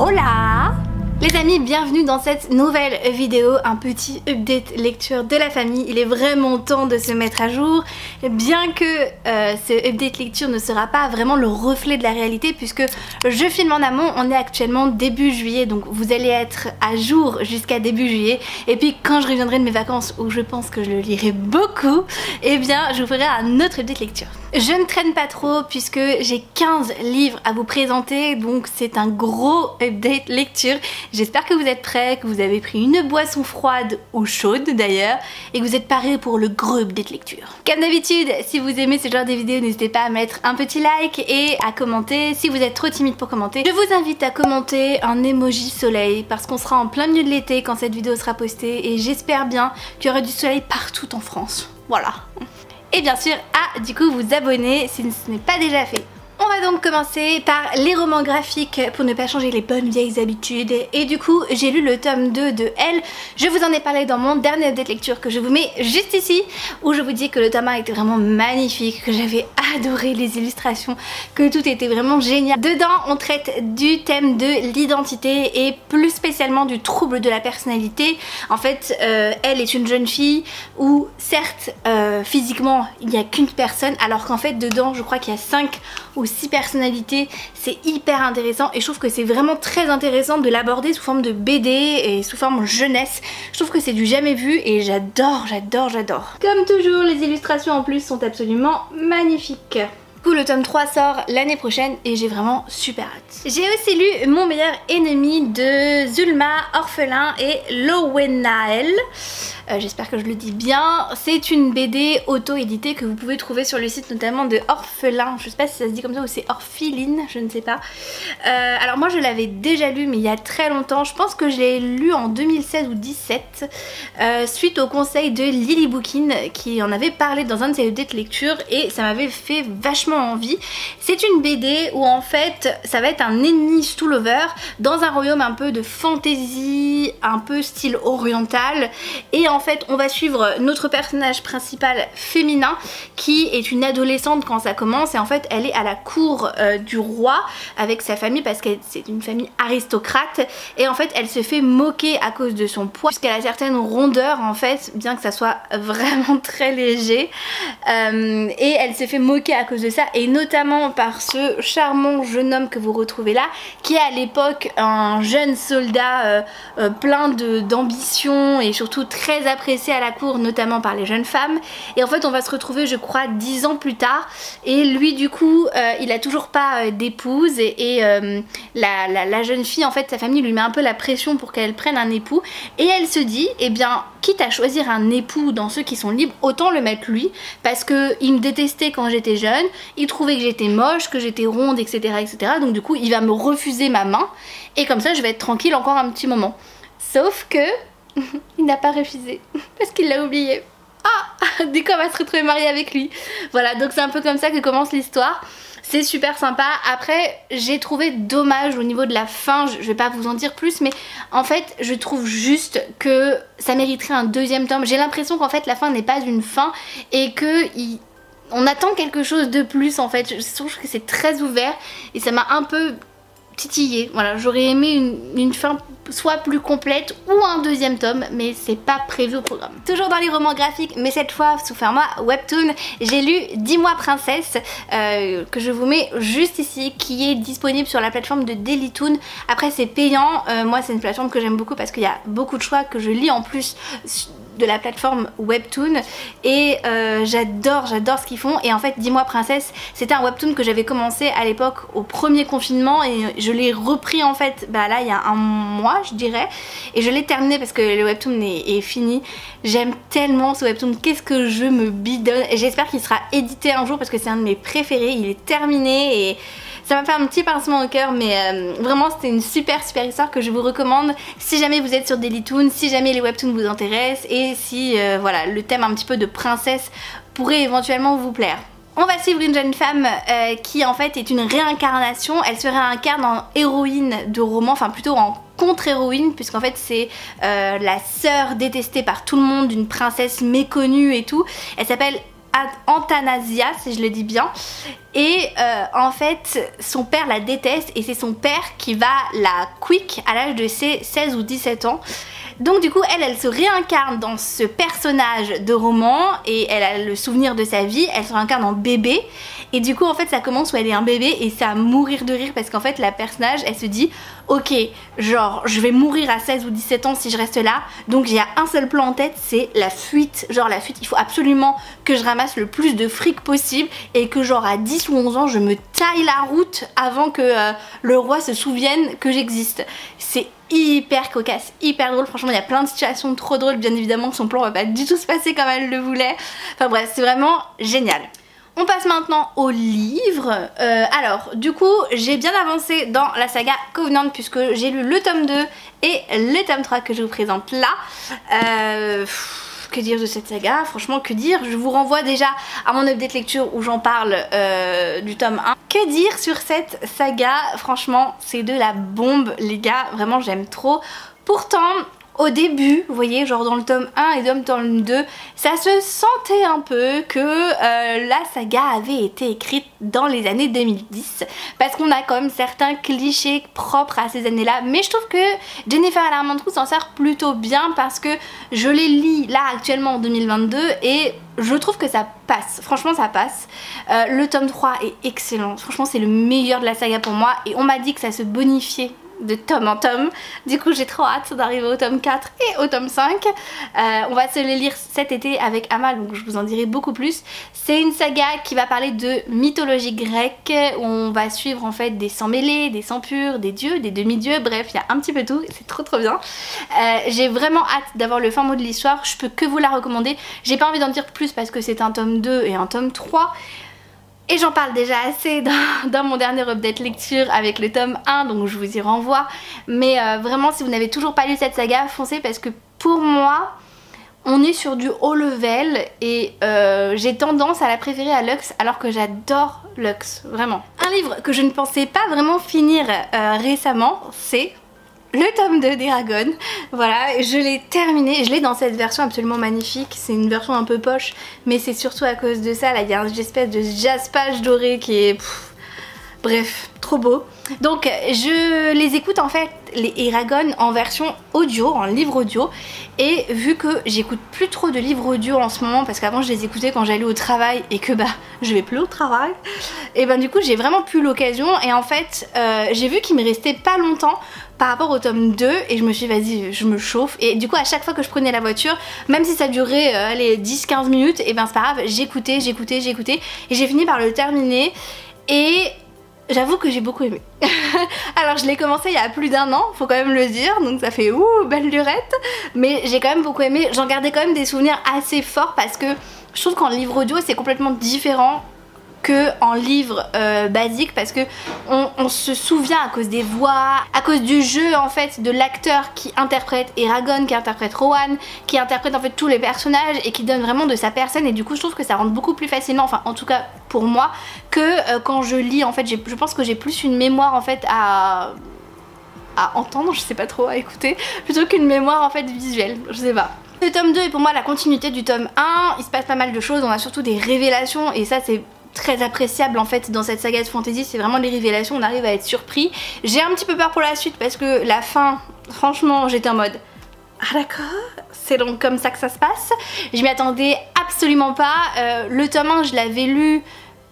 Hola! Les amis, bienvenue dans cette nouvelle vidéo, un petit update lecture de la famille. Il est vraiment temps de se mettre à jour, bien que ce update lecture ne sera pas vraiment le reflet de la réalité puisque je filme en amont, on est actuellement début juillet, donc vous allez être à jour jusqu'à début juillet. Et puis quand je reviendrai de mes vacances, où je pense que je le lirai beaucoup, eh bien je vous ferai un autre update lecture. Je ne traîne pas trop puisque j'ai 15 livres à vous présenter, donc c'est un gros update lecture. J'espère que vous êtes prêts, que vous avez pris une boisson froide ou chaude d'ailleurs, et que vous êtes parés pour le gros update lecture. Comme d'habitude, si vous aimez ce genre de vidéos, n'hésitez pas à mettre un petit like et à commenter. Si vous êtes trop timide pour commenter, je vous invite à commenter un emoji soleil parce qu'on sera en plein milieu de l'été quand cette vidéo sera postée et j'espère bien qu'il y aura du soleil partout en France. Voilà. Et bien sûr, du coup vous abonner si ce n'est pas déjà fait. On va donc commencer par les romans graphiques pour ne pas changer les bonnes vieilles habitudes. Et du coup, j'ai lu le tome 2 de Elle. Je vous en ai parlé dans mon dernier update lecture que je vous mets juste ici, où je vous dis que le tome 1 était vraiment magnifique, que j'avais adoré les illustrations, que tout était vraiment génial. Dedans, on traite du thème de l'identité et plus spécialement du trouble de la personnalité. En fait, Elle est une jeune fille où certes, physiquement, il n'y a qu'une personne, alors qu'en fait, dedans, je crois qu'il y a 5 ou 6 personnalités. C'est hyper intéressant et je trouve que c'est vraiment très intéressant de l'aborder sous forme de BD et sous forme jeunesse. Je trouve que c'est du jamais vu et j'adore, j'adore, j'adore. Comme toujours, les illustrations en plus sont absolument magnifiques. Du coup, le tome 3 sort l'année prochaine et j'ai vraiment super hâte. J'ai aussi lu Mon meilleur ennemi de Zulma Orphelin et Lowenael. J'espère que je le dis bien. C'est une BD auto-éditée que vous pouvez trouver sur le site notamment de Orphelin. Je sais pas si ça se dit comme ça ou c'est Orpheline, je ne sais pas. Alors moi je l'avais déjà lu mais il y a très longtemps. Je pense que je l'ai lu en 2016 ou 2017 suite au conseil de Lily Bookin qui en avait parlé dans un de ses updates lecture et ça m'avait fait vachement envie. C'est une BD où en fait ça va être un ennemi Stoolover dans un royaume un peu de fantasy, un peu style oriental et en fait on va suivre notre personnage principal féminin qui est une adolescente quand ça commence et en fait elle est à la cour du roi avec sa famille parce que c'est une famille aristocrate et en fait elle se fait moquer à cause de son poids puisqu'elle a certaines rondeurs en fait bien que ça soit vraiment très léger et elle se fait moquer à cause de ça et notamment par ce charmant jeune homme que vous retrouvez là qui est à l'époque un jeune soldat plein d'ambition et surtout très apprécié à la cour notamment par les jeunes femmes et en fait on va se retrouver je crois 10 ans plus tard et lui du coup il a toujours pas d'épouse et la jeune fille en fait sa famille lui met un peu la pression pour qu'elle prenne un époux et elle se dit eh bien quitte à choisir un époux dans ceux qui sont libres autant le mettre lui parce que il me détestait quand j'étais jeune, il trouvait que j'étais moche, que j'étais ronde etc donc du coup il va me refuser ma main et comme ça je vais être tranquille encore un petit moment. Sauf que il n'a pas refusé parce qu'il l'a oublié. Ah, du coup on va se retrouver mariée avec lui. Voilà, donc c'est un peu comme ça que commence l'histoire. C'est super sympa. Après j'ai trouvé dommage au niveau de la fin, je vais pas vous en dire plus mais en fait je trouve juste que ça mériterait un deuxième tome. J'ai l'impression qu'en fait la fin n'est pas une fin et que on attend quelque chose de plus en fait. Je trouve que c'est très ouvert et ça m'a un peu titillé. Voilà, j'aurais aimé une fin soit plus complète ou un deuxième tome mais c'est pas prévu au programme. Toujours dans les romans graphiques mais cette fois sous format webtoon, j'ai lu Dis-moi princesse que je vous mets juste ici qui est disponible sur la plateforme de Dailytoon. Après c'est payant, moi c'est une plateforme que j'aime beaucoup parce qu'il y a beaucoup de choix que je lis en plus de la plateforme webtoon et j'adore ce qu'ils font et en fait Dis-moi princesse c'était un webtoon que j'avais commencé à l'époque au premier confinement et je l'ai repris en fait là il y a un mois je dirais et je l'ai terminé parce que le webtoon est fini. J'aime tellement ce webtoon, qu'est-ce que je me bidonne et j'espère qu'il sera édité un jour parce que c'est un de mes préférés, il est terminé et ça m'a fait un petit pincement au cœur mais vraiment c'était une super histoire que je vous recommande si jamais vous êtes sur Dailytoon, si jamais les webtoons vous intéressent et si voilà le thème un petit peu de princesse pourrait éventuellement vous plaire. On va suivre une jeune femme qui en fait est une réincarnation, elle se réincarne en héroïne de roman, enfin plutôt en contre-héroïne puisqu'en fait c'est la sœur détestée par tout le monde d'une princesse méconnue et tout. Elle s'appelle Anthanasia, si je le dis bien. Et en fait son père la déteste et c'est son père qui va la quick à l'âge de ses 16 ou 17 ans. Donc du coup elle se réincarne dans ce personnage de roman et elle a le souvenir de sa vie, elle se réincarne en bébé et du coup en fait ça commence où elle est un bébé et c'est à mourir de rire parce qu'en fait la personnage elle se dit ok genre je vais mourir à 16 ou 17 ans si je reste là, donc il y a un seul plan en tête, c'est la fuite, genre la fuite, il faut absolument que je ramasse le plus de fric possible et que genre à 10 ou 11 ans je me taille la route avant que le roi se souvienne que j'existe. C'est hyper cocasse, hyper drôle, franchement il y a plein de situations trop drôles, bien évidemment son plan va pas du tout se passer comme elle le voulait, enfin bref c'est vraiment génial. On passe maintenant au livre. Alors du coup j'ai bien avancé dans la saga Covenant puisque j'ai lu le tome 2 et le tome 3 que je vous présente là. Que dire de cette saga? Franchement que dire? Je vous renvoie déjà à mon update lecture où j'en parle du tome 1. Que dire sur cette saga? Franchement c'est de la bombe les gars, vraiment j'aime trop. Pourtant au début, vous voyez, genre dans le tome 1 et dans le tome 2, ça se sentait un peu que la saga avait été écrite dans les années 2010 parce qu'on a quand même certains clichés propres à ces années-là, mais je trouve que Jennifer Armentrout s'en sert plutôt bien parce que je les lis là actuellement en 2022 et je trouve que ça passe, franchement ça passe. Le tome 3 est excellent, franchement c'est le meilleur de la saga pour moi et on m'a dit que ça se bonifiait de tome en tome, du coup j'ai trop hâte d'arriver au tome 4 et au tome 5. On va se les lire cet été avec Amal, donc je vous en dirai beaucoup plus. C'est une saga qui va parler de mythologie grecque, où on va suivre en fait des sangs mêlés, des sangs purs, des dieux, des demi-dieux, bref il y a un petit peu tout, c'est trop bien. J'ai vraiment hâte d'avoir le fin mot de l'histoire, je peux que vous la recommander. J'ai pas envie d'en dire plus parce que c'est un tome 2 et un tome 3. Et j'en parle déjà assez dans mon dernier update lecture avec le tome 1, donc je vous y renvoie. Mais vraiment si vous n'avez toujours pas lu cette saga, foncez parce que pour moi, on est sur du haut level et j'ai tendance à la préférer à Lux alors que j'adore Lux, vraiment. Un livre que je ne pensais pas vraiment finir récemment, c'est le tome 2 d'Eragon. Voilà, je l'ai terminé, je l'ai dans cette version absolument magnifique, c'est une version un peu poche mais c'est surtout à cause de ça, là il y a une espèce de jaspage doré qui est... bref, trop beau. Donc je les écoute en fait, les Eragon en version audio, en livre audio. Et vu que j'écoute plus trop de livres audio en ce moment, parce qu'avant je les écoutais quand j'allais au travail et que bah je vais plus au travail, et ben du coup j'ai vraiment plus l'occasion. Et en fait j'ai vu qu'il me restait pas longtemps par rapport au tome 2 et je me suis dit vas-y je me chauffe. Et du coup à chaque fois que je prenais la voiture, même si ça durait les 10-15 minutes, et ben c'est pas grave, j'écoutais et j'ai fini par le terminer. Et j'avoue que j'ai beaucoup aimé. Alors je l'ai commencé il y a plus d'1 an, faut quand même le dire, donc ça fait ouh belle lurette. Mais j'ai quand même beaucoup aimé, j'en gardais quand même des souvenirs assez forts parce que je trouve qu'en livre audio c'est complètement différent que en livre basique parce que on se souvient à cause des voix, à cause du jeu en fait de l'acteur qui interprète Eragon, qui interprète Rowan, qui interprète en fait tous les personnages et qui donne vraiment de sa personne. Et du coup je trouve que ça rentre beaucoup plus facilement, enfin en tout cas pour moi, que quand je lis en fait. Je pense que j'ai plus une mémoire en fait à entendre, je sais pas trop, à écouter, plutôt qu'une mémoire en fait visuelle, je sais pas. Le tome 2 est pour moi la continuité du tome 1, il se passe pas mal de choses, on a surtout des révélations et ça c'est très appréciable en fait dans cette saga de fantasy, c'est vraiment les révélations, on arrive à être surpris. J'ai un petit peu peur pour la suite parce que la fin, franchement j'étais en mode ah d'accord, c'est donc comme ça que ça se passe. Je m'y attendais absolument pas, le tome 1 je l'avais lu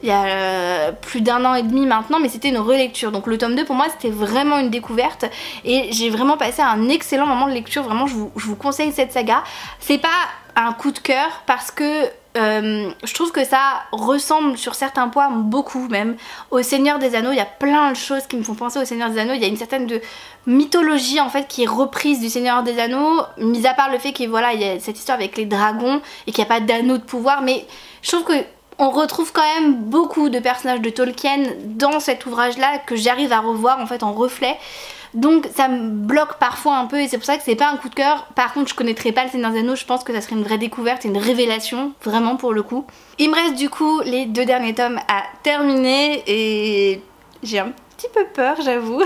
il y a plus d'1 an et demi maintenant, mais c'était une relecture, donc le tome 2 pour moi c'était vraiment une découverte et j'ai vraiment passé un excellent moment de lecture. Vraiment je vous conseille cette saga. C'est pas un coup de cœur parce que je trouve que ça ressemble sur certains points beaucoup même au Seigneur des Anneaux. Il y a plein de choses qui me font penser au Seigneur des Anneaux. Il y a une certaine de mythologie en fait qui est reprise du Seigneur des Anneaux, mis à part le fait qu'il voilà, il y a cette histoire avec les dragons et qu'il n'y a pas d'anneau de pouvoir, mais je trouve que on retrouve quand même beaucoup de personnages de Tolkien dans cet ouvrage là que j'arrive à revoir en fait en reflet. Donc ça me bloque parfois un peu et c'est pour ça que c'est pas un coup de cœur. Par contre je connaîtrais pas le Seigneur des Anneaux, je pense que ça serait une vraie découverte et une révélation vraiment pour le coup. Il me reste du coup les 2 derniers tomes à terminer et j'ai un petit peu peur, j'avoue.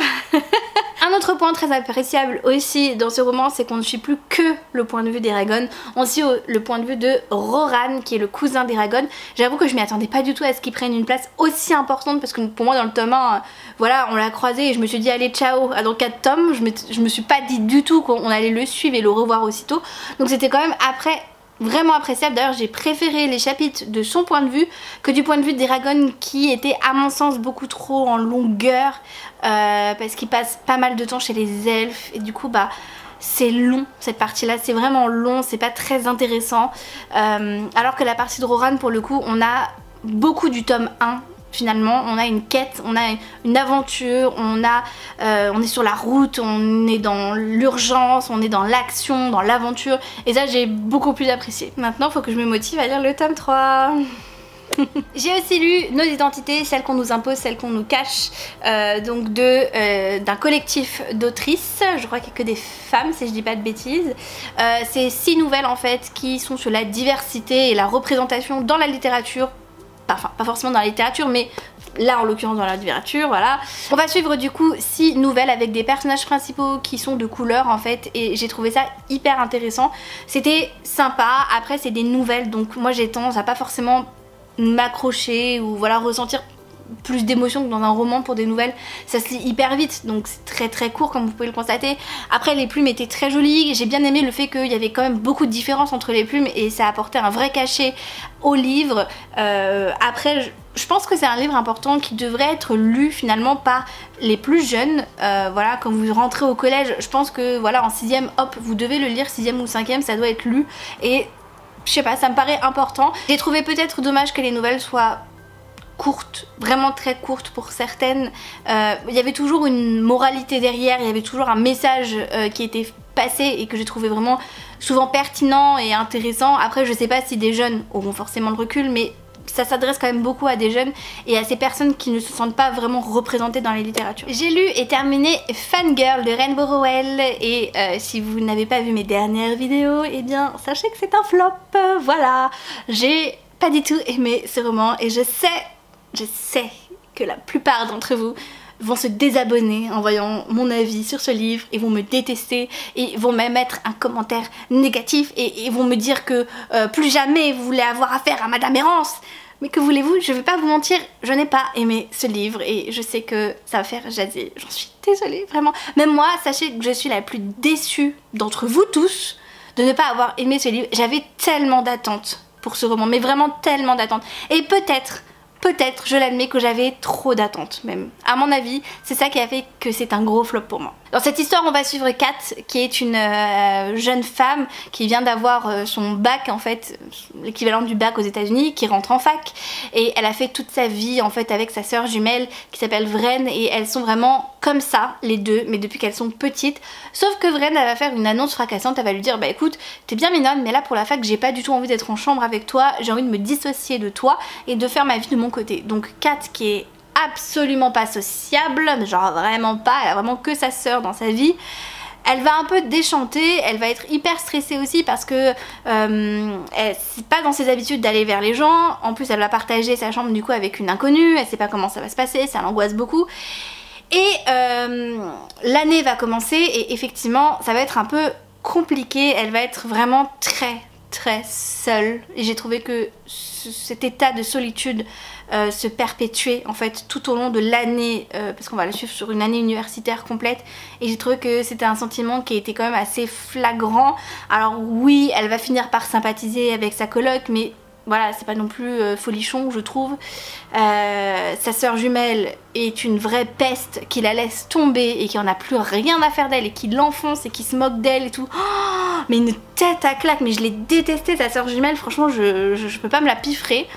Un autre point très appréciable aussi dans ce roman, c'est qu'on ne suit plus que le point de vue d'Eragon, on suit le point de vue de Roran, qui est le cousin d'Eragon. J'avoue que je m'y attendais pas du tout à ce qu'il prenne une place aussi importante, parce que pour moi dans le tome 1, voilà, on l'a croisé et je me suis dit allez ciao, dans 4 tomes, je me suis pas dit du tout qu'on allait le suivre et le revoir aussitôt. Donc c'était quand même après vraiment appréciable. D'ailleurs j'ai préféré les chapitres de son point de vue que du point de vue d'Eragon, qui était à mon sens beaucoup trop en longueur, parce qu'il passe pas mal de temps chez les elfes et du coup bah c'est long, cette partie là c'est vraiment long, c'est pas très intéressant, alors que la partie de Roran pour le coup on a beaucoup du tome 1. Finalement, on a une quête, on a une aventure, on est sur la route, on est dans l'urgence, on est dans l'action, dans l'aventure. Et ça, j'ai beaucoup plus apprécié. Maintenant, il faut que je me motive à lire le tome 3. J'ai aussi lu Nos identités, celles qu'on nous impose, celles qu'on nous cache, donc d'un collectif d'autrices, je crois qu'il n'y a que des femmes si je dis pas de bêtises. C'est 6 nouvelles en fait qui sont sur la diversité et la représentation dans la littérature. Enfin, pas forcément dans la littérature, mais là en l'occurrence dans la littérature, voilà. On va suivre du coup 6 nouvelles avec des personnages principaux qui sont de couleur en fait, et j'ai trouvé ça hyper intéressant. C'était sympa, après c'est des nouvelles, donc moi j'ai tendance à pas forcément m'accrocher ou voilà ressentir plus d'émotion que dans un roman. Pour des nouvelles ça se lit hyper vite, donc c'est très court comme vous pouvez le constater. Après les plumes étaient très jolies, j'ai bien aimé le fait qu'il y avait quand même beaucoup de différences entre les plumes et ça apportait un vrai cachet au livre. Après je pense que c'est un livre important qui devrait être lu finalement par les plus jeunes, voilà, quand vous rentrez au collège, je pense que voilà en 6ème, hop, vous devez le lire, 6ème ou 5ème, ça doit être lu, et je sais pas, ça me paraît important. J'ai trouvé peut-être dommage que les nouvelles soient courtes, vraiment très courtes pour certaines. Il y avait toujours une moralité derrière, il y avait toujours un message qui était passé et que j'ai trouvé vraiment souvent pertinent et intéressant. Après je sais pas si des jeunes auront forcément le recul, mais ça s'adresse quand même beaucoup à des jeunes et à ces personnes qui ne se sentent pas vraiment représentées dans les littératures. J'ai lu et terminé Fangirl de Rainbow Rowell et si vous n'avez pas vu mes dernières vidéos, eh bien sachez que c'est un flop, voilà. J'ai pas du tout aimé ce roman et je sais que la plupart d'entre vous vont se désabonner en voyant mon avis sur ce livre et vont me détester et vont même mettre un commentaire négatif et vont me dire que plus jamais vous voulez avoir affaire à Madame Errance. Mais que voulez-vous, je vais pas vous mentir, je n'ai pas aimé ce livre et je sais que ça va faire jaser, j'en suis désolée vraiment. Même moi, sachez que je suis la plus déçue d'entre vous tous de ne pas avoir aimé ce livre. J'avais tellement d'attentes pour ce roman, mais vraiment tellement d'attentes. Et peut-être, je l'admets, que j'avais trop d'attentes même. À mon avis, c'est ça qui a fait que c'est un gros flop pour moi. Dans cette histoire, on va suivre Kat, qui est une jeune femme qui vient d'avoir son bac, en fait, l'équivalent du bac aux États-Unis, qui rentre en fac. Et elle a fait toute sa vie, en fait, avec sa sœur jumelle qui s'appelle Vren. Et elles sont vraiment comme ça, les deux, mais depuis qu'elles sont petites. Sauf que Vren, elle va faire une annonce fracassante. Elle va lui dire, bah écoute, t'es bien mignonne, mais là pour la fac, j'ai pas du tout envie d'être en chambre avec toi. J'ai envie de me dissocier de toi et de faire ma vie de mon côté. Donc Kat, qui est absolument pas sociable, genre vraiment pas, elle a vraiment que sa sœur dans sa vie, elle va un peu déchanter, elle va être hyper stressée aussi parce que c'est pas dans ses habitudes d'aller vers les gens. En plus elle va partager sa chambre du coup avec une inconnue, elle sait pas comment ça va se passer, ça l'angoisse beaucoup. Et l'année va commencer et effectivement ça va être un peu compliqué, elle va être vraiment très seule et j'ai trouvé que cet état de solitude se perpétuer en fait tout au long de l'année, parce qu'on va la suivre sur une année universitaire complète, et j'ai trouvé que c'était un sentiment qui était quand même assez flagrant. Alors oui, elle va finir par sympathiser avec sa coloc, mais voilà, c'est pas non plus folichon, je trouve. Sa sœur jumelle est une vraie peste qui la laisse tomber et qui en a plus rien à faire d'elle et qui l'enfonce et qui se moque d'elle et tout. Oh, mais une tête à claque, mais je l'ai détestée sa sœur jumelle, franchement je peux pas me la piffrer.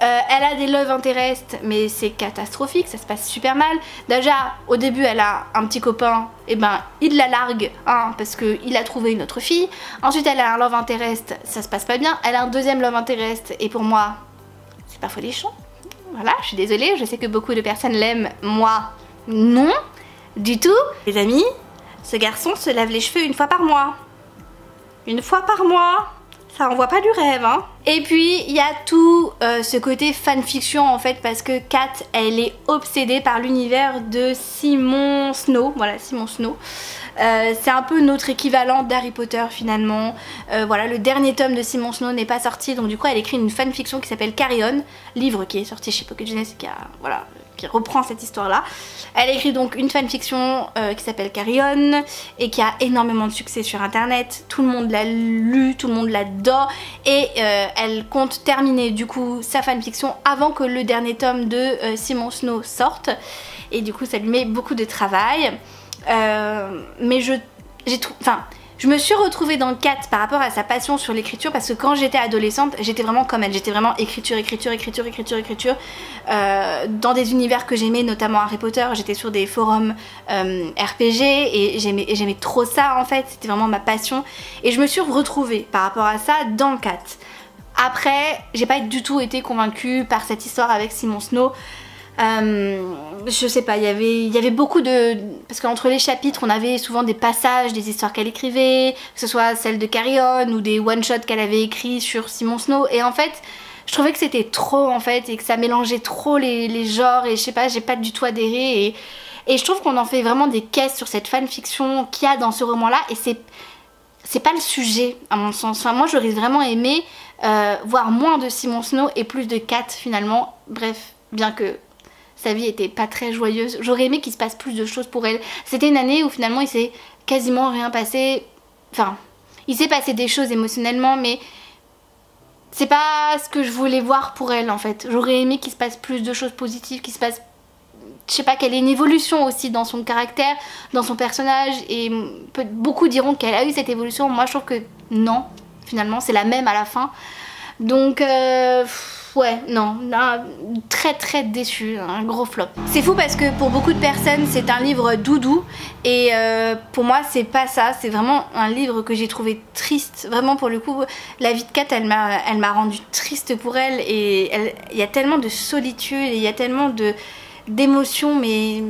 Elle a des love interest, mais c'est catastrophique, ça se passe super mal. Déjà, au début, elle a un petit copain, et ben il la largue, hein, parce qu'il a trouvé une autre fille. Ensuite, elle a un love interest, ça se passe pas bien. Elle a un deuxième love interest, et pour moi, c'est pas folichon. Voilà, je suis désolée, je sais que beaucoup de personnes l'aiment, moi, non, du tout. Les amis, ce garçon se lave les cheveux une fois par mois. Une fois par mois, ça envoie pas du rêve, hein. Et puis il y a tout ce côté fanfiction en fait, parce que Kat elle est obsédée par l'univers de Simon Snow, voilà Simon Snow. C'est un peu notre équivalent d'Harry Potter finalement. Voilà, le dernier tome de Simon Snow n'est pas sorti, donc du coup elle écrit une fanfiction qui s'appelle Carry On, livre qui est sorti chez Pocket Jeunesse et qui reprend cette histoire là. Elle écrit donc une fanfiction qui s'appelle Carry On et qui a énormément de succès sur internet, tout le monde l'a lu, tout le monde l'adore, et elle compte terminer du coup sa fanfiction avant que le dernier tome de Simon Snow sorte, et du coup ça lui met beaucoup de travail. Mais je me suis retrouvée dans Kat par rapport à sa passion sur l'écriture, parce que quand j'étais adolescente j'étais vraiment comme elle, j'étais vraiment écriture dans des univers que j'aimais, notamment Harry Potter. J'étais sur des forums RPG et j'aimais trop ça en fait, c'était vraiment ma passion, et je me suis retrouvée par rapport à ça dans Kat. Après j'ai pas du tout été convaincue par cette histoire avec Simon Snow. Je sais pas, il y avait beaucoup de... Parce qu'entre les chapitres on avait souvent des passages, des histoires qu'elle écrivait, que ce soit celle de Carry On ou des one-shots qu'elle avait écrits sur Simon Snow, et en fait je trouvais que c'était trop en fait, et que ça mélangeait trop les genres, et je sais pas, j'ai pas du tout adhéré, et je trouve qu'on en fait vraiment des caisses sur cette fanfiction qu'il y a dans ce roman là, et c'est pas le sujet à mon sens. Enfin moi j'aurais vraiment aimé voir moins de Simon Snow et plus de Kat finalement. Bref, bien que sa vie était pas très joyeuse, j'aurais aimé qu'il se passe plus de choses pour elle. C'était une année où finalement il s'est quasiment rien passé, enfin il s'est passé des choses émotionnellement, mais c'est pas ce que je voulais voir pour elle en fait. J'aurais aimé qu'il se passe plus de choses positives, qu'il se passe, je sais pas, qu'elle ait une évolution aussi dans son caractère, dans son personnage, et beaucoup diront qu'elle a eu cette évolution. Moi je trouve que non, finalement c'est la même à la fin, donc ouais, non, très déçue, un gros flop. C'est fou parce que pour beaucoup de personnes c'est un livre doudou, et pour moi c'est pas ça, c'est vraiment un livre que j'ai trouvé triste. Vraiment pour le coup, la vie de Kat elle m'a rendu triste pour elle, et il y a tellement de solitude, et il y a tellement d'émotions, mais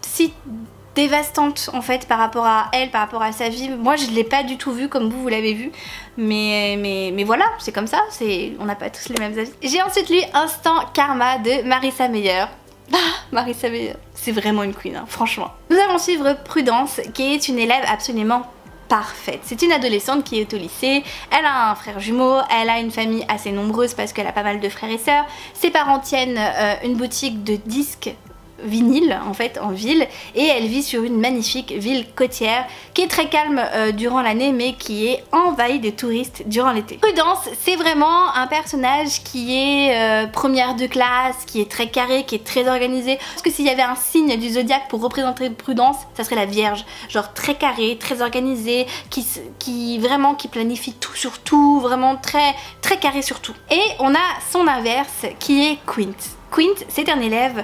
si dévastante en fait par rapport à elle, par rapport à sa vie. Moi je l'ai pas du tout vu comme vous l'avez vu, mais voilà, c'est comme ça, on n'a pas tous les mêmes avis. J'ai ensuite lu Instant Karma de Marissa Meyer. Marissa Meyer, c'est vraiment une queen, hein, franchement. Nous allons suivre Prudence, qui est une élève absolument parfaite. C'est une adolescente qui est au lycée, elle a un frère jumeau, elle a une famille assez nombreuse parce qu'elle a pas mal de frères et sœurs. Ses parents tiennent une boutique de disques vinyle en fait en ville, et elle vit sur une magnifique ville côtière qui est très calme durant l'année, mais qui est envahie de touristes durant l'été. Prudence, c'est vraiment un personnage qui est première de classe, qui est très carré, qui est très organisé. Parce que s'il y avait un signe du zodiaque pour représenter Prudence, ça serait la Vierge, genre très carré, très organisé, qui planifie tout sur tout, vraiment très carré sur tout. Et on a son inverse qui est Quint. Quint, c'est un élève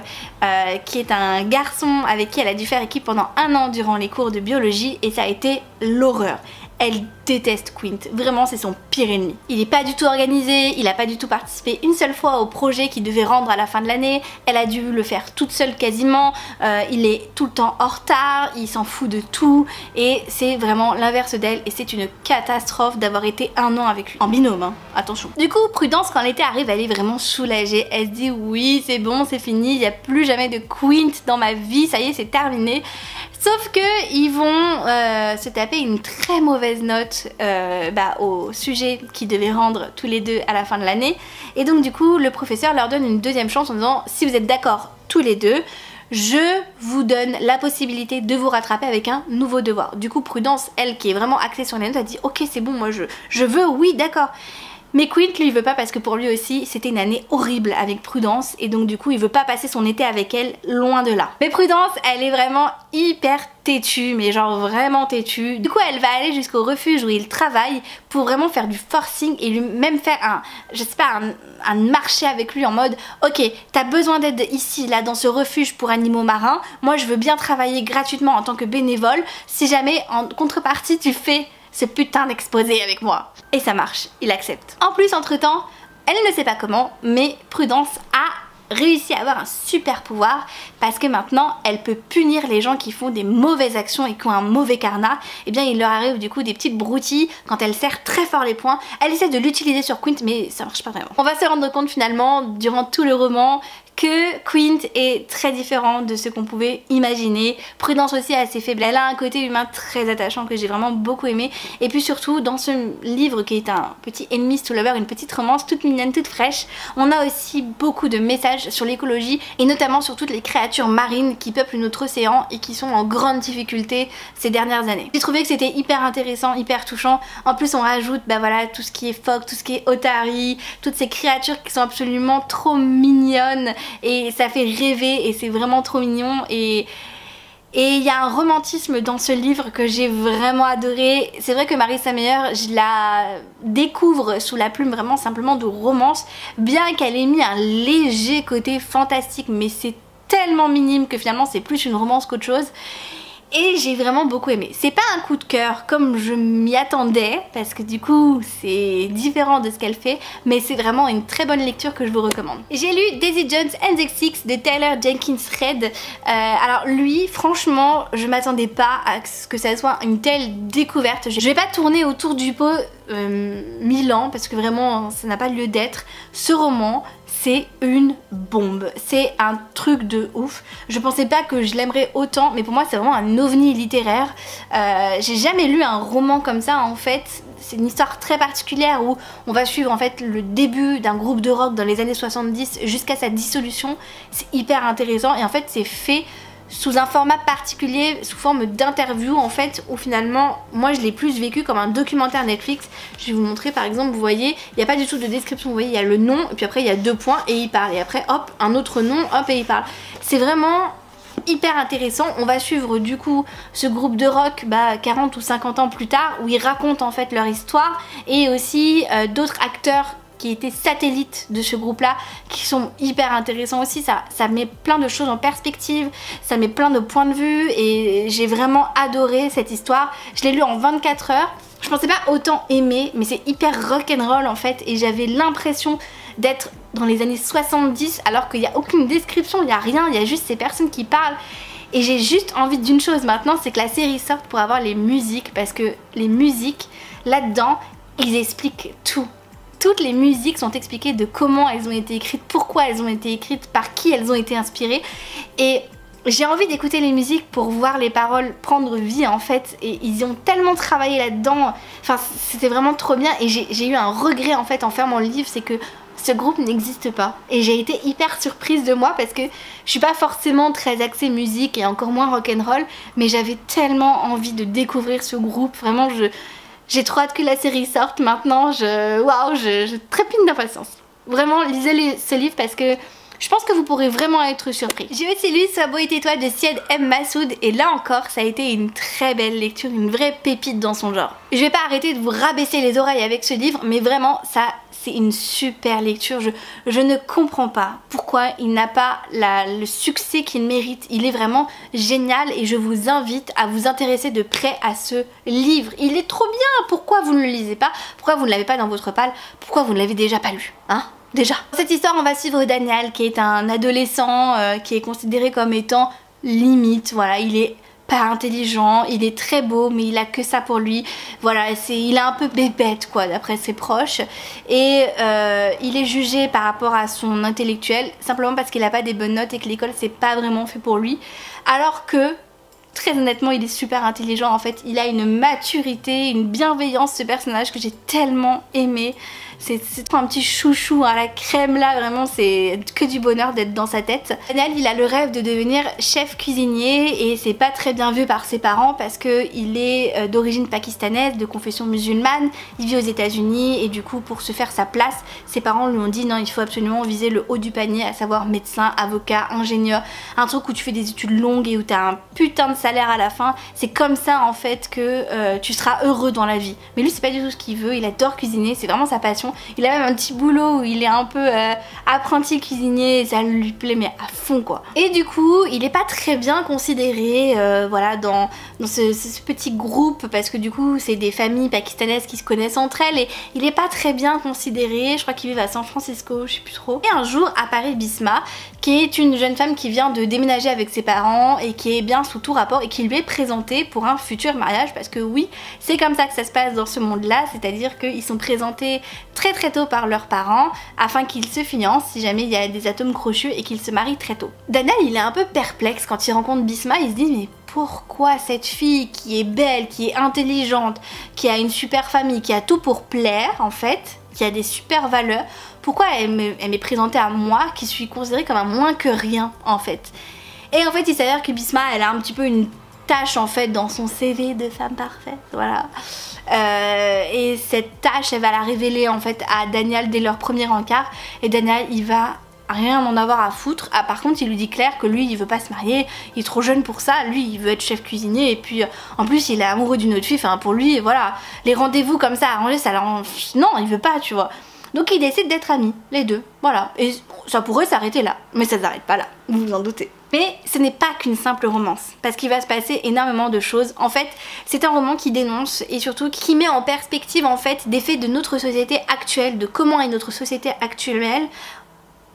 qui est un garçon avec qui elle a dû faire équipe pendant 1 an durant les cours de biologie, et ça a été l'horreur. Elle déteste Quint, vraiment c'est son pire ennemi. Il est pas du tout organisé, il a pas du tout participé une seule fois au projet qu'il devait rendre à la fin de l'année, elle a dû le faire toute seule quasiment, il est tout le temps en retard, il s'en fout de tout, et c'est vraiment l'inverse d'elle, et c'est une catastrophe d'avoir été 1 an avec lui. En binôme, hein, attention. Du coup, Prudence, quand l'été arrive, elle est vraiment soulagée, elle se dit oui c'est bon, c'est fini, il n'y a plus jamais de Quint dans ma vie, ça y est c'est terminé. Sauf que ils vont se taper une très mauvaise note au sujet qu'ils devaient rendre tous les deux à la fin de l'année, et donc du coup le professeur leur donne une deuxième chance en disant si vous êtes d'accord tous les deux, je vous donne la possibilité de vous rattraper avec un nouveau devoir. Du coup Prudence, elle qui est vraiment axée sur les notes, a dit ok c'est bon, moi je veux, oui d'accord. Mais Quint lui veut pas, parce que pour lui aussi c'était une année horrible avec Prudence, et donc du coup il veut pas passer son été avec elle, loin de là. Mais Prudence elle est vraiment hyper têtue, mais genre vraiment têtue. Du coup elle va aller jusqu'au refuge où il travaille pour vraiment faire du forcing, et lui même faire un marché avec lui en mode ok t'as besoin d'aide ici là dans ce refuge pour animaux marins, moi je veux bien travailler gratuitement en tant que bénévole si jamais en contrepartie tu fais ce putain d'exposé avec moi. Et ça marche, il accepte. En plus entre temps, elle ne sait pas comment, mais Prudence a réussi à avoir un super pouvoir parce que maintenant elle peut punir les gens qui font des mauvaises actions et qui ont un mauvais karma. Et bien il leur arrive du coup des petites broutilles quand elle serre très fort les poings. Elle essaie de l'utiliser sur Quint mais ça marche pas vraiment. On va se rendre compte finalement durant tout le roman que Quint est très différent de ce qu'on pouvait imaginer. Prudence aussi a assez faible, elle a un côté humain très attachant que j'ai vraiment beaucoup aimé. Et puis surtout dans ce livre qui est un petit enemies to lover, une petite romance toute mignonne, toute fraîche, on a aussi beaucoup de messages sur l'écologie et notamment sur toutes les créatures marines qui peuplent notre océan et qui sont en grande difficulté ces dernières années. J'ai trouvé que c'était hyper intéressant, hyper touchant. En plus on rajoute bah voilà, tout ce qui est phoque, tout ce qui est otari, toutes ces créatures qui sont absolument trop mignonnes et ça fait rêver et c'est vraiment trop mignon. Et il y a un romantisme dans ce livre que j'ai vraiment adoré. C'est vrai que Marissa Meyer, je la découvre sous la plume vraiment simplement de romance, bien qu'elle ait mis un léger côté fantastique, mais c'est tellement minime que finalement c'est plus une romance qu'autre chose. Et j'ai vraiment beaucoup aimé. C'est pas un coup de cœur comme je m'y attendais parce que du coup c'est différent de ce qu'elle fait, mais c'est vraiment une très bonne lecture que je vous recommande. J'ai lu Daisy Jones and the Six de Taylor Jenkins Reid. Alors lui franchement je m'attendais pas à ce que ça soit une telle découverte. Je vais pas tourner autour du pot 1000 ans parce que vraiment ça n'a pas lieu d'être. Ce roman c'est une bombe, c'est un truc de ouf. Je pensais pas que je l'aimerais autant, mais pour moi c'est vraiment un ovni littéraire. J'ai jamais lu un roman comme ça en fait. C'est une histoire très particulière où on va suivre en fait le début d'un groupe de rock dans les années 70 jusqu'à sa dissolution. C'est hyper intéressant et en fait c'est fait sous un format particulier, sous forme d'interview en fait, où finalement moi je l'ai plus vécu comme un documentaire Netflix. Je vais vous montrer par exemple, vous voyez, il n'y a pas du tout de description, vous voyez, il y a le nom et puis après il y a 2 points et il parle et après hop, un autre nom, hop et il parle. C'est vraiment hyper intéressant. On va suivre du coup ce groupe de rock 40 ou 50 ans plus tard où ils racontent en fait leur histoire et aussi d'autres acteurs qui étaient satellites de ce groupe là qui sont hyper intéressants aussi. Ça met plein de choses en perspective, ça met plein de points de vue et j'ai vraiment adoré cette histoire. Je l'ai lu en 24 heures. Je pensais pas autant aimer, mais c'est hyper rock'n'roll en fait et j'avais l'impression d'être dans les années 70 alors qu'il n'y a aucune description, il n'y a rien, il y a juste ces personnes qui parlent. Et j'ai juste envie d'une chose maintenant, c'est que la série sorte pour avoir les musiques parce que les musiques là-dedans, ils expliquent tout. Toutes les musiques sont expliquées de comment elles ont été écrites, pourquoi elles ont été écrites, par qui elles ont été inspirées. Et j'ai envie d'écouter les musiques pour voir les paroles prendre vie en fait. Et ils ont tellement travaillé là-dedans. Enfin, c'était vraiment trop bien. Et j'ai eu un regret en fait en fermant le livre, c'est que ce groupe n'existe pas. Et j'ai été hyper surprise de moi parce que je suis pas forcément très axée musique et encore moins rock'n'roll. Mais j'avais tellement envie de découvrir ce groupe. Vraiment, j'ai trop hâte que la série sorte maintenant, je trépine d'impatience. Vraiment, lisez ce livre parce que je pense que vous pourrez vraiment être surpris. J'ai aussi lu Sois beau et tais-toi de Syed M. Massoud et là encore, ça a été une très belle lecture, une vraie pépite dans son genre. Je vais pas arrêter de vous rabaisser les oreilles avec ce livre, mais vraiment, ça c'est une super lecture. Je ne comprends pas pourquoi il n'a pas le succès qu'il mérite. Il est vraiment génial et je vous invite à vous intéresser de près à ce livre. Il est trop bien. Pourquoi vous ne le lisez pas? Pourquoi vous ne l'avez pas dans votre palle? Pourquoi vous ne l'avez déjà pas lu? Hein? Déjà. Dans cette histoire, on va suivre Daniel qui est un adolescent qui est considéré comme étant limite. Voilà, il est pas intelligent, il est très beau mais il a que ça pour lui. Voilà, il est un peu bébête quoi d'après ses proches et il est jugé par rapport à son intellectuel simplement parce qu'il a pas des bonnes notes et que l'école c'est pas vraiment fait pour lui. Alors que très honnêtement il est super intelligent en fait, il a une maturité, une bienveillance ce personnage que j'ai tellement aimé. C'est un petit chouchou à la crème là, vraiment c'est que du bonheur d'être dans sa tête. Daniel il a le rêve de devenir chef cuisinier et c'est pas très bien vu par ses parents parce que il est d'origine pakistanaise, de confession musulmane, il vit aux États-Unis et du coup pour se faire sa place, ses parents lui ont dit non il faut absolument viser le haut du panier, à savoir médecin, avocat, ingénieur, un truc où tu fais des études longues et où tu as un putain de salaire à la fin. C'est comme ça en fait que tu seras heureux dans la vie. Mais lui c'est pas du tout ce qu'il veut, il adore cuisiner, c'est vraiment sa passion. cochon. Il a même un petit boulot où il est un peu apprenti cuisinier et ça lui plaît mais à fond quoi. Et du coup il est pas très bien considéré voilà dans ce petit groupe parce que du coup c'est des familles pakistanaises qui se connaissent entre elles et il est pas très bien considéré. Je crois qu'ils vivent à San Francisco, je sais plus trop. Et un jour apparaît Bisma qui est une jeune femme qui vient de déménager avec ses parents et qui est bien sous tout rapport et qui lui est présentée pour un futur mariage parce que oui c'est comme ça que ça se passe dans ce monde là, c'est-à-dire qu'ils sont présentés très très tôt par leurs parents afin qu'ils se fiancent si jamais il y a des atomes crochus et qu'ils se marient très tôt. Daniel il est un peu perplexe quand il rencontre Bisma, il se dit mais pourquoi cette fille qui est belle, qui est intelligente, qui a une super famille, qui a tout pour plaire en fait, qui a des super valeurs, pourquoi elle m'est présentée à moi qui suis considérée comme un moins que rien en fait. Et en fait il s'avère que Bisma elle a un petit peu une tâche en fait dans son CV de femme parfaite, voilà. Et cette tâche elle va la révéler en fait à Daniel dès leur premier encart et Daniel il va rien en avoir à foutre. Ah, par contre il lui dit clair que lui il veut pas se marier, il est trop jeune pour ça, lui il veut être chef cuisinier et puis en plus il est amoureux d'une autre fille, enfin pour lui voilà, les rendez-vous comme ça arrangés ça l'arrange, non il veut pas tu vois. Donc ils décident d'être amis, les deux, voilà. Et ça pourrait s'arrêter là, mais ça s'arrête pas là, vous vous en doutez. Mais ce n'est pas qu'une simple romance, parce qu'il va se passer énormément de choses. En fait, c'est un roman qui dénonce et surtout qui met en perspective en fait des faits de notre société actuelle, de comment est notre société actuelle,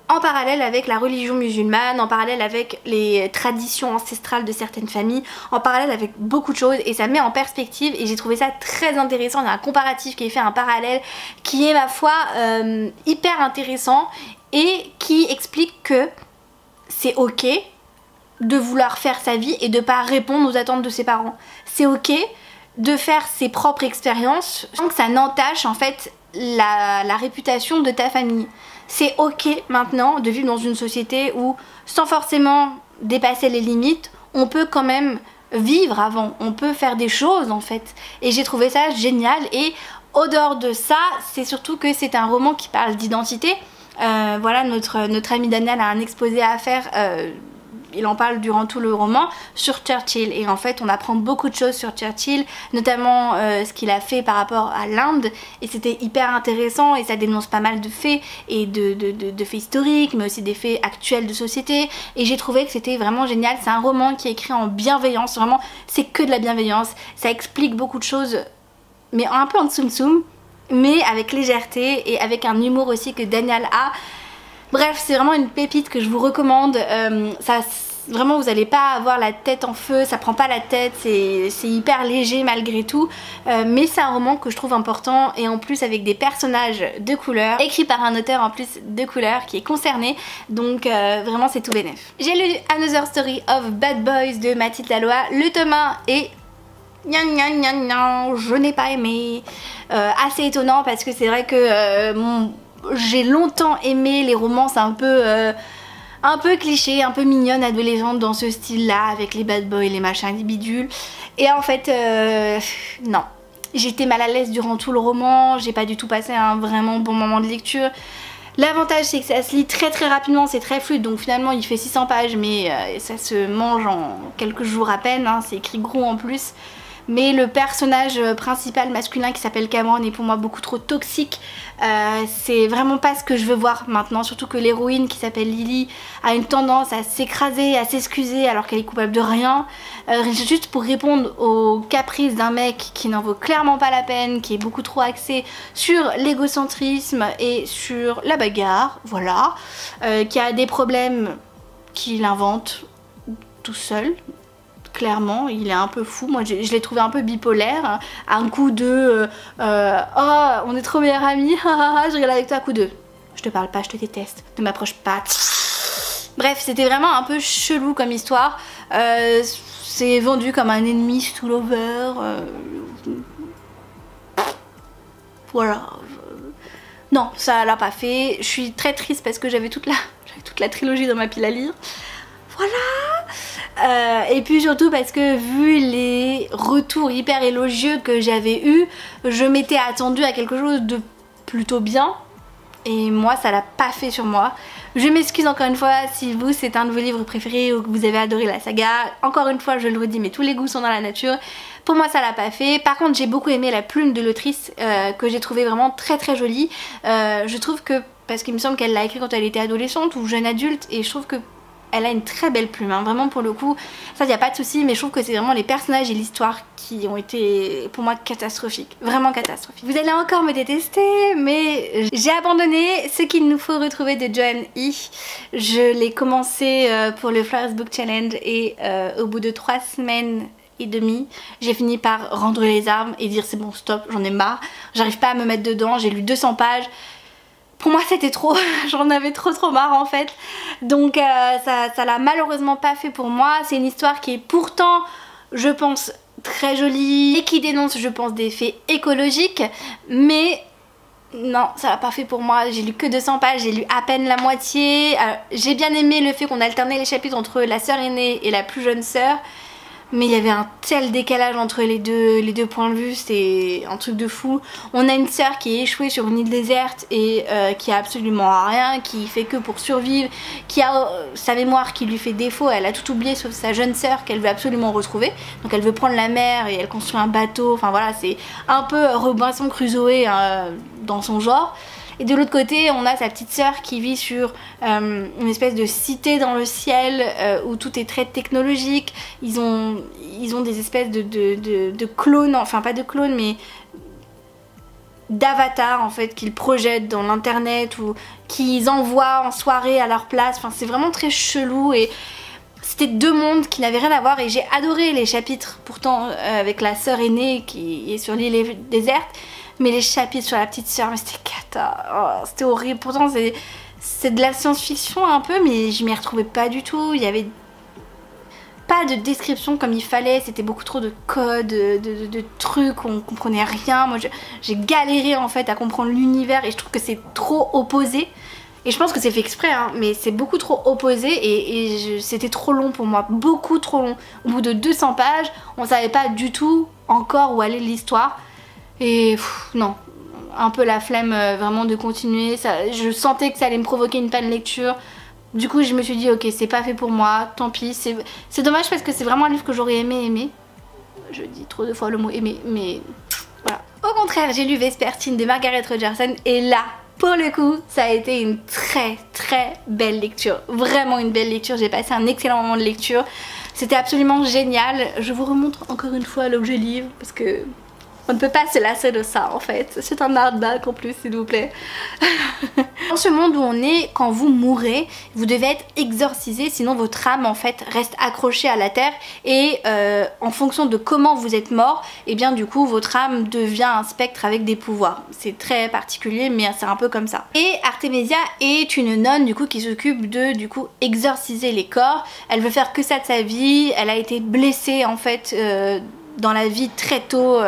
en parallèle avec la religion musulmane, en parallèle avec les traditions ancestrales de certaines familles, en parallèle avec beaucoup de choses et ça met en perspective et j'ai trouvé ça très intéressant. Il y a un comparatif qui est fait, un parallèle qui est ma foi hyper intéressant et qui explique que c'est ok de vouloir faire sa vie et de pas répondre aux attentes de ses parents. C'est ok de faire ses propres expériences sans que ça n'entache en fait la réputation de ta famille. C'est ok maintenant de vivre dans une société où sans forcément dépasser les limites, on peut quand même vivre avant, on peut faire des choses en fait. Et j'ai trouvé ça génial et au dehors de ça, c'est surtout que c'est un roman qui parle d'identité. Voilà, notre ami Daniel a un exposé à faire, il en parle durant tout le roman, sur Churchill. Et en fait on apprend beaucoup de choses sur Churchill, notamment ce qu'il a fait par rapport à l'Inde. Et c'était hyper intéressant et ça dénonce pas mal de faits, et de faits historiques, mais aussi des faits actuels de société. Et j'ai trouvé que c'était vraiment génial. C'est un roman qui est écrit en bienveillance, vraiment c'est que de la bienveillance. Ça explique beaucoup de choses, mais un peu en tsum-tsum, mais avec légèreté et avec un humour aussi que Daniel a. Bref, c'est vraiment une pépite que je vous recommande. Vraiment vous n'allez pas avoir la tête en feu, ça prend pas la tête, c'est hyper léger malgré tout. Mais c'est un roman que je trouve important et en plus avec des personnages de couleur, écrit par un auteur en plus de couleur qui est concerné. Donc vraiment c'est tout bénef. J'ai lu Another Story of Bad Boys de Mathilde Laloy. Le tome 1 est... je n'ai pas aimé. Assez étonnant parce que c'est vrai que j'ai longtemps aimé les romances un peu clichés, un peu mignonnes, adolescentes dans ce style là avec les bad boys, les machins, les bidules. Et en fait non, j'étais mal à l'aise durant tout le roman, j'ai pas du tout passé un vraiment bon moment de lecture. L'avantage c'est que ça se lit très très rapidement, c'est très fluide, donc finalement il fait 600 pages mais ça se mange en quelques jours à peine, hein, c'est écrit gros en plus. Mais le personnage principal masculin qui s'appelle Cameron est pour moi beaucoup trop toxique. C'est vraiment pas ce que je veux voir maintenant, surtout que l'héroïne qui s'appelle Lily a une tendance à s'écraser, à s'excuser alors qu'elle est coupable de rien, juste pour répondre aux caprices d'un mec qui n'en vaut clairement pas la peine, qui est beaucoup trop axé sur l'égocentrisme et sur la bagarre, voilà, qui a des problèmes qu'il invente tout seul. Clairement, il est un peu fou. Moi, je l'ai trouvé un peu bipolaire. Un coup de oh, on est trop meilleurs amis, je rigole avec toi. Un coup de je te parle pas, je te déteste, ne m'approche pas. Bref, c'était vraiment un peu chelou comme histoire. C'est vendu comme un ennemi tout over. Voilà. Non, ça l'a pas fait. Je suis très triste parce que j'avais toute la trilogie dans ma pile à lire. Voilà. Et puis surtout parce que vu les retours hyper élogieux que j'avais eu, je m'étais attendue à quelque chose de plutôt bien et moi ça l'a pas fait sur moi. Je m'excuse encore une fois si vous c'est un de vos livres préférés ou que vous avez adoré la saga. Encore une fois je le redis, mais tous les goûts sont dans la nature. Pour moi ça l'a pas fait. Par contre j'ai beaucoup aimé la plume de l'autrice que j'ai trouvé vraiment très très jolie. Je trouve que, parce qu'il me semble qu'elle l'a écrit quand elle était adolescente ou jeune adulte, et je trouve que elle a une très belle plume, hein. Vraiment pour le coup, ça y a pas de souci, mais je trouve que c'est vraiment les personnages et l'histoire qui ont été pour moi catastrophiques, vraiment catastrophiques. Vous allez encore me détester, mais j'ai abandonné Ce qu'il nous faut retrouver de Joanne E. Je l'ai commencé pour le Flowers Book Challenge et au bout de 3 semaines et demie, j'ai fini par rendre les armes et dire c'est bon stop, j'en ai marre, j'arrive pas à me mettre dedans, j'ai lu 200 pages. Pour moi c'était trop, j'en avais trop marre en fait. Donc ça l'a malheureusement pas fait pour moi. C'est une histoire qui est pourtant, je pense, très jolie et qui dénonce, je pense, des faits écologiques. Mais non, ça l'a pas fait pour moi. J'ai lu que 200 pages, j'ai lu à peine la moitié. J'ai bien aimé le fait qu'on alternait les chapitres entre la sœur aînée et la plus jeune sœur. Mais il y avait un tel décalage entre les deux points de vue, c'est un truc de fou. On a une sœur qui est échouée sur une île déserte et qui a absolument rien, qui fait que pour survivre, qui a sa mémoire qui lui fait défaut, elle a tout oublié sauf sa jeune sœur qu'elle veut absolument retrouver. Donc elle veut prendre la mer et elle construit un bateau, enfin voilà, c'est un peu Robinson Crusoe dans son genre. Et de l'autre côté on a sa petite sœur qui vit sur une espèce de cité dans le ciel où tout est très technologique. Ils ont des espèces de clones, enfin pas de clones mais d'avatars en fait qu'ils projettent dans l'internet ou qu'ils envoient en soirée à leur place. Enfin c'est vraiment très chelou et c'était deux mondes qui n'avaient rien à voir. Et j'ai adoré les chapitres pourtant avec la sœur aînée qui est sur l'île déserte. Mais les chapitres sur la petite sœur, mais c'était cata, oh, c'était horrible. Pourtant c'est de la science-fiction un peu, mais je m'y retrouvais pas du tout. Il y avait pas de description comme il fallait, c'était beaucoup trop de codes, de trucs, on comprenait rien. Moi j'ai galéré en fait à comprendre l'univers et je trouve que c'est trop opposé. Et je pense que c'est fait exprès, hein, mais c'est beaucoup trop opposé et c'était trop long pour moi, beaucoup trop long. Au bout de 200 pages, on savait pas du tout encore où allait l'histoire. Et non, un peu la flemme vraiment de continuer. Je sentais que ça allait me provoquer une panne de lecture. Du coup je me suis dit ok c'est pas fait pour moi, tant pis. C'est dommage parce que c'est vraiment un livre que j'aurais aimé aimer. Je dis trop de fois le mot aimer, mais voilà. Au contraire j'ai lu Vespertine de Margaret Rogerson et là pour le coup ça a été une très belle lecture. Vraiment une belle lecture, j'ai passé un excellent moment de lecture. C'était absolument génial. Je vous remontre encore une fois l'objet livre parce que on ne peut pas se lasser de ça en fait. C'est un hardback en plus s'il vous plaît. Dans ce monde où on est, quand vous mourrez, vous devez être exorcisé, sinon votre âme en fait reste accrochée à la terre et en fonction de comment vous êtes mort, et bien du coup votre âme devient un spectre avec des pouvoirs. C'est très particulier mais c'est un peu comme ça. Et Artemisia est une nonne du coup qui s'occupe de du coup exorciser les corps. Elle veut faire que ça de sa vie, elle a été blessée en fait dans la vie très tôt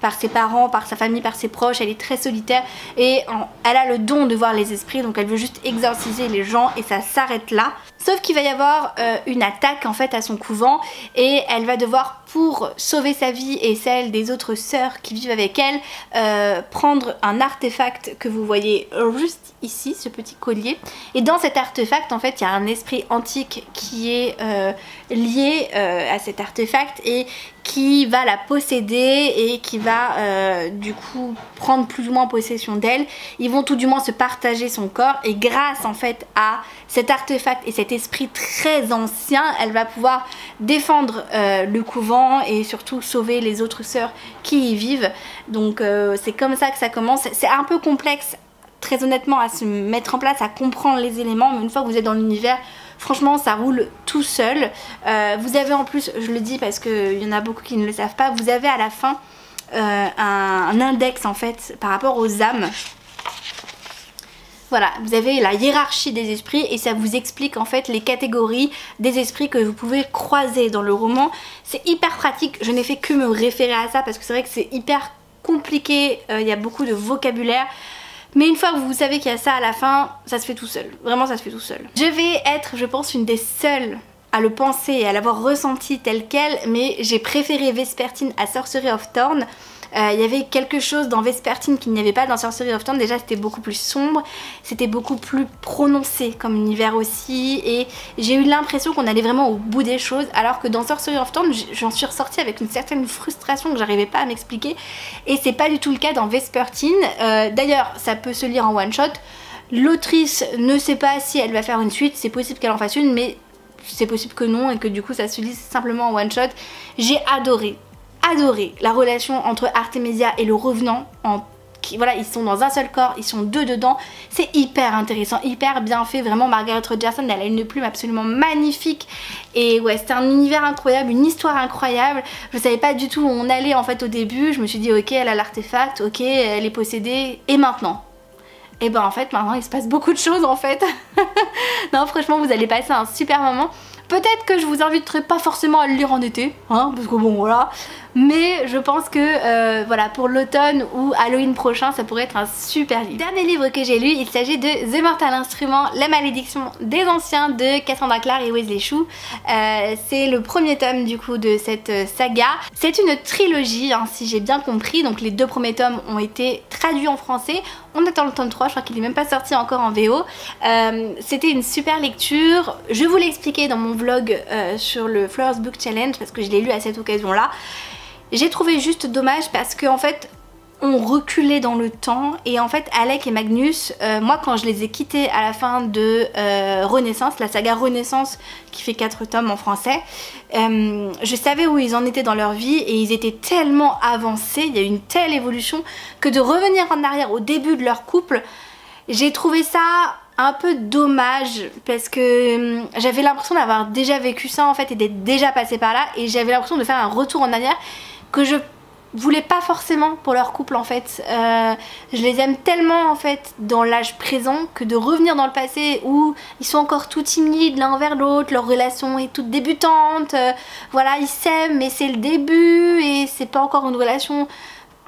par ses parents, par sa famille, par ses proches. Elle est très solitaire et elle a le don de voir les esprits, donc elle veut juste exorciser les gens et ça s'arrête là. Sauf qu'il va y avoir une attaque en fait à son couvent et elle va devoir, pour sauver sa vie et celle des autres sœurs qui vivent avec elle, prendre un artefact que vous voyez juste ici, ce petit collier. Et dans cet artefact en fait il y a un esprit antique qui est lié à cet artefact et qui va la posséder et qui va du coup prendre plus ou moins possession d'elle. Ils vont tout du moins se partager son corps et grâce en fait à cet artefact et cet esprit très ancien, elle va pouvoir défendre le couvent et surtout sauver les autres sœurs qui y vivent. Donc c'est comme ça que ça commence. C'est un peu complexe très honnêtement à se mettre en place, à comprendre les éléments, mais une fois que vous êtes dans l'univers, franchement ça roule tout seul. Vous avez en plus, je le dis parce qu'il y en a beaucoup qui ne le savent pas, vous avez à la fin un index en fait par rapport aux âmes. Voilà, vous avez la hiérarchie des esprits et ça vous explique en fait les catégories des esprits que vous pouvez croiser dans le roman. C'est hyper pratique, je n'ai fait que me référer à ça parce que c'est vrai que c'est hyper compliqué, il y a beaucoup de vocabulaire. Mais une fois que vous savez qu'il y a ça à la fin, ça se fait tout seul. Vraiment ça se fait tout seul. Je vais être, je pense, une des seules à le penser et à l'avoir ressenti tel quel, mais j'ai préféré Vespertine à Sorcery of Thorn Il y avait quelque chose dans Vespertine qu'il n'y avait pas dans Sorcery of Thorn. Déjà c'était beaucoup plus sombre, c'était beaucoup plus prononcé comme univers aussi, et j'ai eu l'impression qu'on allait vraiment au bout des choses, alors que dans Sorcery of Thorn j'en suis ressortie avec une certaine frustration que j'arrivais pas à m'expliquer, et c'est pas du tout le cas dans Vespertine. D'ailleurs ça peut se lire en one shot. L'autrice ne sait pas si elle va faire une suite, c'est possible qu'elle en fasse une, mais c'est possible que non et que du coup ça se lise simplement en one shot. J'ai adoré la relation entre Artemisia et le Revenant. Voilà, ils sont dans un seul corps, ils sont deux dedans, c'est hyper intéressant, hyper bien fait, vraiment. Margaret Rogerson, elle a une plume absolument magnifique, et ouais, c'est un univers incroyable, une histoire incroyable. Je savais pas du tout où on allait en fait au début, je me suis dit ok, elle a l'artefact, ok, elle est possédée, et maintenant? Et ben en fait maintenant il se passe beaucoup de choses en fait. Non, franchement vous allez passer un super moment. Peut-être que je vous inviterai pas forcément à le lire en été, hein, parce que bon voilà. Mais je pense que voilà, pour l'automne ou Halloween prochain, ça pourrait être un super livre. Dernier livre que j'ai lu, il s'agit de The Mortal Instrument, La Malédiction des Anciens de Cassandra Clare et Wesley Chu. C'est le premier tome du coup de cette saga. C'est une trilogie, hein, si j'ai bien compris. Donc les deux premiers tomes ont été traduits en français. On attend le tome 3, je crois qu'il n'est même pas sorti encore en VO. C'était une super lecture. Je vous l'ai expliqué dans mon vlog sur le Flowers Book Challenge, parce que je l'ai lu à cette occasion-là. J'ai trouvé juste dommage parce qu'en fait on reculait dans le temps, et en fait Alec et Magnus, moi quand je les ai quittés à la fin de Renaissance, la saga Renaissance qui fait 4 tomes en français, je savais où ils en étaient dans leur vie et ils étaient tellement avancés, il y a eu une telle évolution que de revenir en arrière au début de leur couple, j'ai trouvé ça un peu dommage, parce que j'avais l'impression d'avoir déjà vécu ça en fait et d'être déjà passé par là, et j'avais l'impression de faire un retour en arrière que je voulais pas forcément pour leur couple en fait. Je les aime tellement en fait dans l'âge présent que de revenir dans le passé où ils sont encore tout timides l'un envers l'autre, leur relation est toute débutante, voilà, ils s'aiment mais c'est le début et c'est pas encore une relation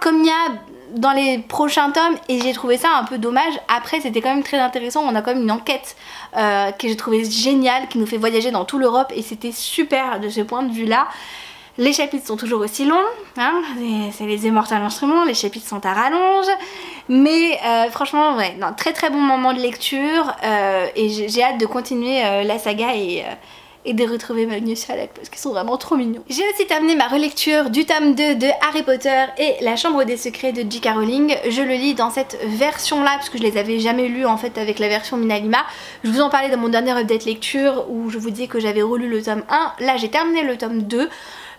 comme il y a dans les prochains tomes, et j'ai trouvé ça un peu dommage. Après c'était quand même très intéressant, on a quand même une enquête que j'ai trouvé géniale, qui nous fait voyager dans toute l'Europe, et c'était super de ce point de vue là. Les chapitres sont toujours aussi longs, hein, c'est les Immortal Instruments, les chapitres sont à rallonge, mais franchement ouais, non, très très bon moment de lecture, et j'ai hâte de continuer la saga et de retrouver Magnus et Alec parce qu'ils sont vraiment trop mignons. J'ai aussi terminé ma relecture du tome 2 de Harry Potter et la Chambre des Secrets de J.K. Rowling. Je le lis dans cette version là parce que je les avais jamais lus en fait avec la version Minalima. Je vous en parlais dans mon dernier update lecture où je vous dis que j'avais relu le tome 1. Là j'ai terminé le tome 2.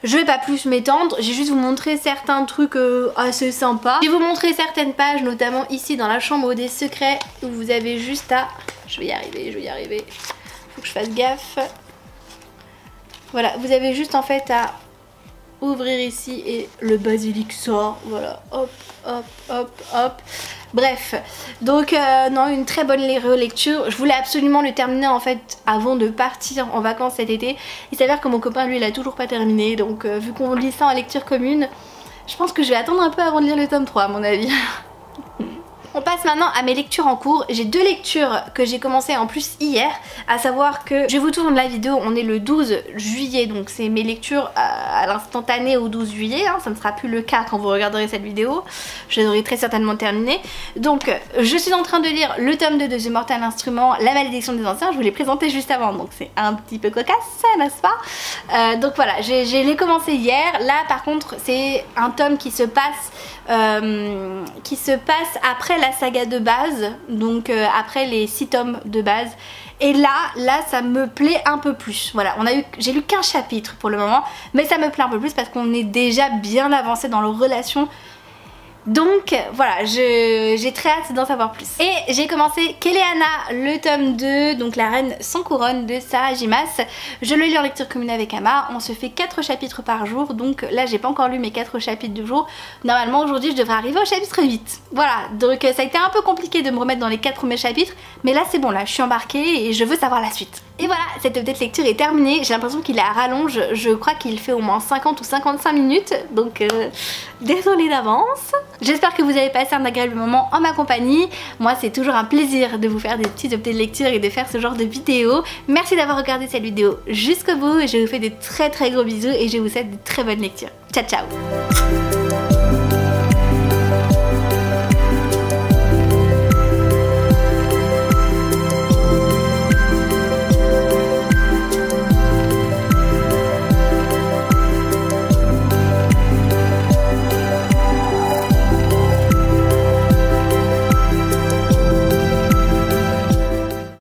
Je vais pas plus m'étendre, j'ai juste vous montrer certains trucs assez sympas. Je vais vous montrer certaines pages, notamment ici dans la Chambre des Secrets, où vous avez juste à... Je vais y arriver. Faut que je fasse gaffe. Voilà, vous avez juste en fait à ouvrir ici et le basilic sort. Voilà, hop, hop, hop, hop. Bref, donc non, une très bonne relecture. Je voulais absolument le terminer en fait avant de partir en vacances cet été. Il s'avère que mon copain lui il a toujours pas terminé, donc vu qu'on lit ça en lecture commune, je pense que je vais attendre un peu avant de lire le tome 3 à mon avis. On passe maintenant à mes lectures en cours. J'ai deux lectures que j'ai commencé en plus hier, à savoir que je vous tourne la vidéo, on est le 12 juillet, donc c'est mes lectures à l'instantané au 12 juillet, hein, ça ne sera plus le cas quand vous regarderez cette vidéo, je les aurai très certainement terminées. Donc je suis en train de lire le tome 2 de The Mortal Instrument, La Malédiction des Anciens, je vous l'ai présenté juste avant, donc c'est un petit peu cocasse, n'est-ce pas? Donc voilà, je l'ai commencé hier. Là par contre c'est un tome qui se passe après la saga de base, donc après les 6 tomes de base, et là ça me plaît un peu plus. Voilà, j'ai lu qu'un chapitre pour le moment, mais ça me plaît un peu plus parce qu'on est déjà bien avancé dans leur relation. Donc voilà, j'ai très hâte d'en savoir plus. Et j'ai commencé Keleana, le tome 2, donc la reine sans couronne de Sarah J. Maas. Je le lis en lecture commune avec Ama, on se fait 4 chapitres par jour, donc là j'ai pas encore lu mes 4 chapitres du jour. Normalement aujourd'hui je devrais arriver au chapitre 8. Voilà, donc ça a été un peu compliqué de me remettre dans les 4 premiers chapitres, mais là c'est bon, là je suis embarquée et je veux savoir la suite. Et voilà, cette update lecture est terminée, j'ai l'impression qu'il est à rallonge, je crois qu'il fait au moins 50 ou 55 minutes, donc désolée d'avance. J'espère que vous avez passé un agréable moment en ma compagnie. Moi c'est toujours un plaisir de vous faire des petites updates lecture et de faire ce genre de vidéos. Merci d'avoir regardé cette vidéo jusqu'au bout, et je vous fais des très gros bisous et je vous souhaite de très bonnes lectures. Ciao ciao.